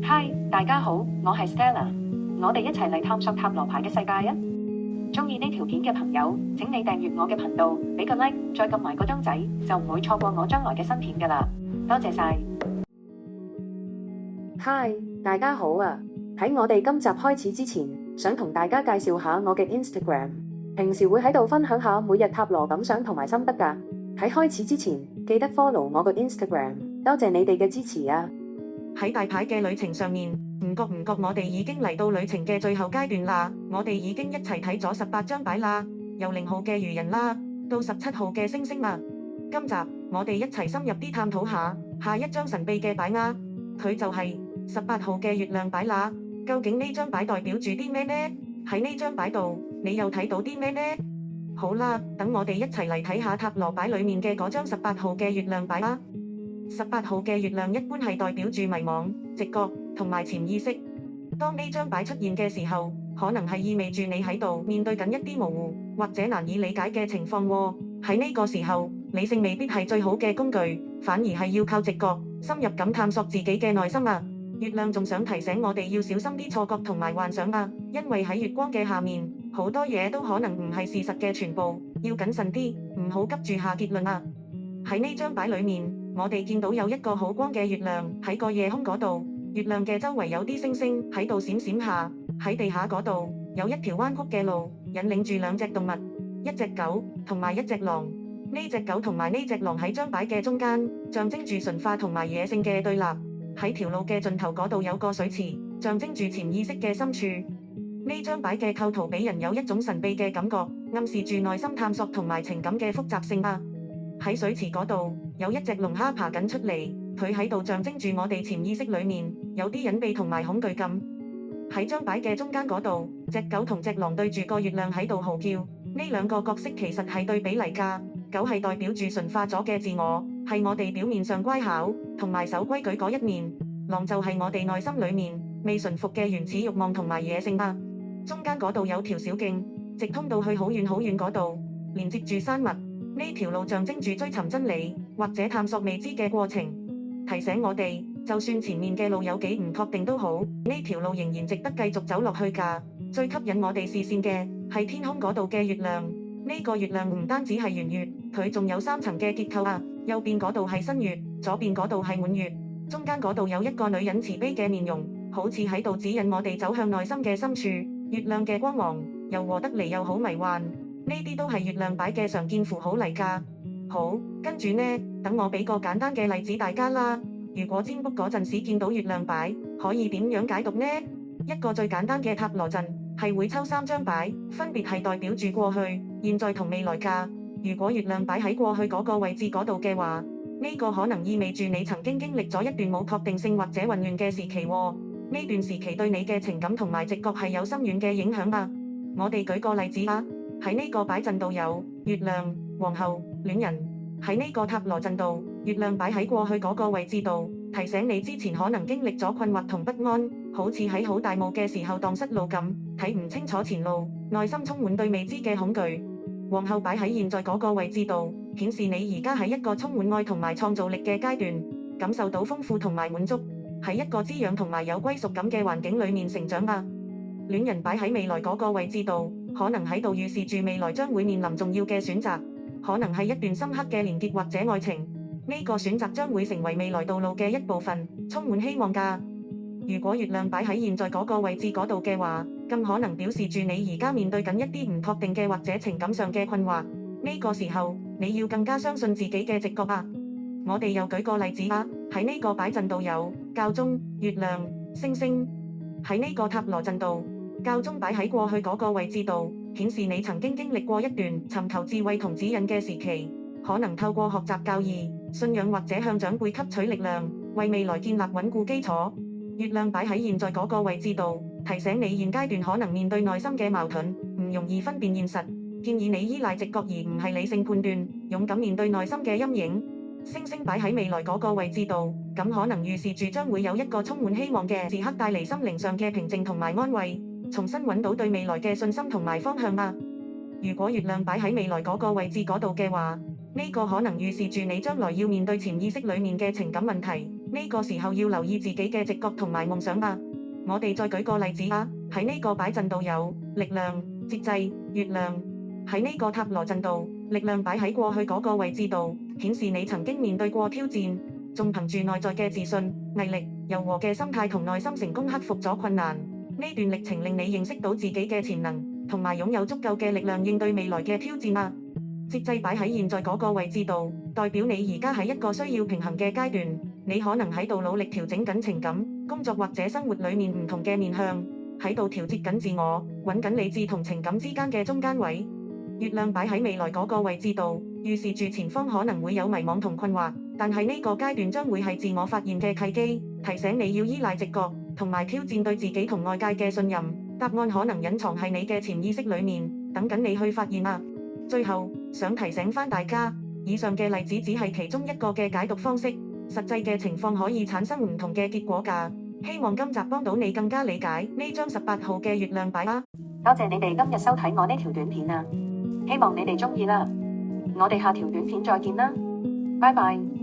嗨，大家好，我係 Stella，我哋一齊嚟探索塔羅牌嘅世界啊！鍾意呢條片嘅朋友，請你訂閱我嘅頻道，俾個 like，再撳埋個鐘仔，就唔會錯過我將來嘅新片㗎喇。多謝晒。嗨，大家好啊！喺我哋今集開始之前，想同大家介紹下我嘅 Instagram， 平時會喺度分享下每日塔羅感想同埋心得㗎。喺開始之前，記得 follow 我個 Instagram， 多謝你哋嘅支持啊！喺大牌嘅旅程上面，唔覺我哋已經嚟到旅程嘅最後階段啦。我哋已經一齊睇咗18張牌啦，由0號嘅愚人啦，到17號嘅星星啦。今集我哋一齊深入啲探討下一張神秘嘅牌啊，佢就係18號嘅月亮牌啦。究竟呢張牌代表住啲咩呢？喺呢張牌度，你又睇到啲咩呢？好啦，等我哋一齊嚟睇下塔羅牌裏面嘅嗰張18號嘅月亮牌啦。18號嘅月亮一般係代表住迷惘、直覺同埋潛意識。當呢張牌出現嘅時候，可能係意味住你喺度面對緊一啲模糊或者難以理解嘅情況喎。喺呢個時候，理性未必係最好嘅工具，反而係要靠直覺，深入咁探索自己嘅內心啊。月亮仲想提醒我哋要小心啲錯覺同埋幻想啊，因為喺月光嘅下面，好多嘢都可能唔係事實嘅全部，要謹慎啲，唔好急住下結論啊。喺呢張牌裏面，我哋見到有一個好光嘅月亮喺個夜空嗰度，月亮嘅周圍有啲星星喺度閃閃下，喺地下嗰度有一條彎曲嘅路，引領住兩隻動物，一隻狗同埋一隻狼。呢隻狗同埋呢隻狼喺張牌嘅中間，象徵住純化同埋野性嘅對立。喺條路嘅盡頭嗰度有個水池，象徵住潛意識嘅深處。呢張牌嘅構圖俾人有一種神秘嘅感覺，暗示住內心探索同埋情感嘅複雜性啊。喺水池嗰度有一隻龍蝦爬緊出嚟，佢喺度象徵住我哋潛意識裏面有啲隱秘同埋恐懼感。喺張牌嘅中間嗰度，隻狗同隻狼對住個月亮喺度嚎叫。呢兩個角色其實係對比嚟㗎，狗係代表住純化咗嘅自我，係我哋表面上乖巧同埋守規矩嗰一面，狼就係我哋內心裏面未馴服嘅原始慾望同埋野性啊。中間嗰度有條小徑，直通到去好遠好遠嗰度，連接住山脈。呢條路象徵住追尋真理或者探索未知嘅過程，提醒我哋就算前面嘅路有幾唔確定都好，呢條路仍然值得繼續走落去㗎。最吸引我哋視線嘅係天空嗰度嘅月亮，呢個月亮唔單止係圓月，佢仲有3層嘅結構啊。右邊嗰度係新月，左邊嗰度係滿月，中間嗰度有一個女人慈悲嘅面容，好似喺度指引我哋走向內心嘅深處。月亮嘅光芒柔和得嚟又好迷幻，呢啲都係月亮牌嘅常見符號嚟㗎。好，跟住呢，等我俾個簡單嘅例子大家啦。如果占卜嗰陣時見到月亮牌，可以點樣解讀呢？一個最簡單嘅塔羅陣係會抽3張牌，分別係代表住過去、現在同未來㗎。如果月亮擺喺過去嗰個位置嗰度嘅話，呢個可能意味住你曾經經歷咗一段冇確定性或者混亂嘅時期喎。呢段時期對你嘅情感同埋直覺係有深遠嘅影響啊。我哋舉個例子啊，喺呢個擺陣度有月亮、皇后、戀人。喺呢個塔羅陣度，月亮擺喺過去嗰個位置度，提醒你之前可能經歷咗困惑同不安，好似喺好大霧嘅時候蕩失路咁，睇唔清楚前路，內心充滿對未知嘅恐懼。皇后擺喺現在嗰個位置度，顯示你而家喺一個充滿愛同埋創造力嘅階段，感受到豐富同埋滿足，喺一個滋養同埋有歸屬感嘅環境裡面成長啊。戀人擺喺未來嗰個位置度，可能喺度預示住未來將會面臨重要嘅選擇，可能係一段深刻嘅連結或者愛情。呢個選擇將會成為未來道路嘅一部分，充滿希望㗎。如果月亮擺喺現在嗰個位置嗰度嘅話，咁可能表示住你而家面對緊一啲唔確定嘅或者情感上嘅困惑。呢個時候你要更加相信自己嘅直覺啊。我哋又舉個例子啊，喺呢個擺陣度有教宗、月亮、星星。喺呢個塔羅陣度，教宗擺喺過去嗰個位置度，顯示你曾經經歷過一段尋求智慧同指引嘅時期，可能透過學習教義、信仰或者向長輩吸取力量，為未來建立穩固基礎。月亮擺喺現在嗰個位置度，提醒你現階段可能面對內心嘅矛盾，唔容易分辨現實，建議你依賴直覺而唔係理性判斷，勇敢面對內心嘅陰影。星星擺喺未來嗰個位置度，咁可能預示住將會有一個充滿希望嘅時刻，帶嚟心靈上嘅平靜同埋安慰，重新揾到對未來嘅信心同埋方向啊。如果月亮擺喺未來嗰個位置嗰度嘅話，呢個可能預示住你將來要面對潛意識裡面嘅情感問題，呢個時候要留意自己嘅直覺同埋夢想啊。我哋再舉個例子啊，喺呢個擺陣度有力量、節制、月亮。喺呢個塔羅陣度，力量擺喺過去嗰個位置度，顯示你曾經面對過挑戰，仲憑住內在嘅自信、毅力、柔和嘅心態同內心成功克服咗困難。呢段歷程令你認識到自己嘅潛能，同埋擁有足夠嘅力量應對未來嘅挑戰啊。節制擺喺現在嗰個位置度，代表你而家喺一個需要平衡嘅階段，你可能喺度努力調整緊情感、工作或者生活裡面唔同嘅面向，喺度調節緊自我，揾緊理智同情感之間嘅中間位。月亮擺喺未來嗰個位置度，預示住前方可能會有迷惘同困惑，但係呢個階段將會係自我發現嘅契機，提醒你要依賴直覺，同埋挑戰對自己同外界嘅信任。答案可能隱藏喺你嘅潛意識裡面，等緊你去發現啊。最後，想提醒返大家，以上嘅例子只係其中一個嘅解讀方式，實際嘅情況可以產生唔同嘅結果㗎。希望今集幫到你更加理解呢張18號嘅月亮擺啊！多謝你哋今日收睇我呢條短片啊，希望你哋鍾意啦。我哋下條短片再見啦，拜拜。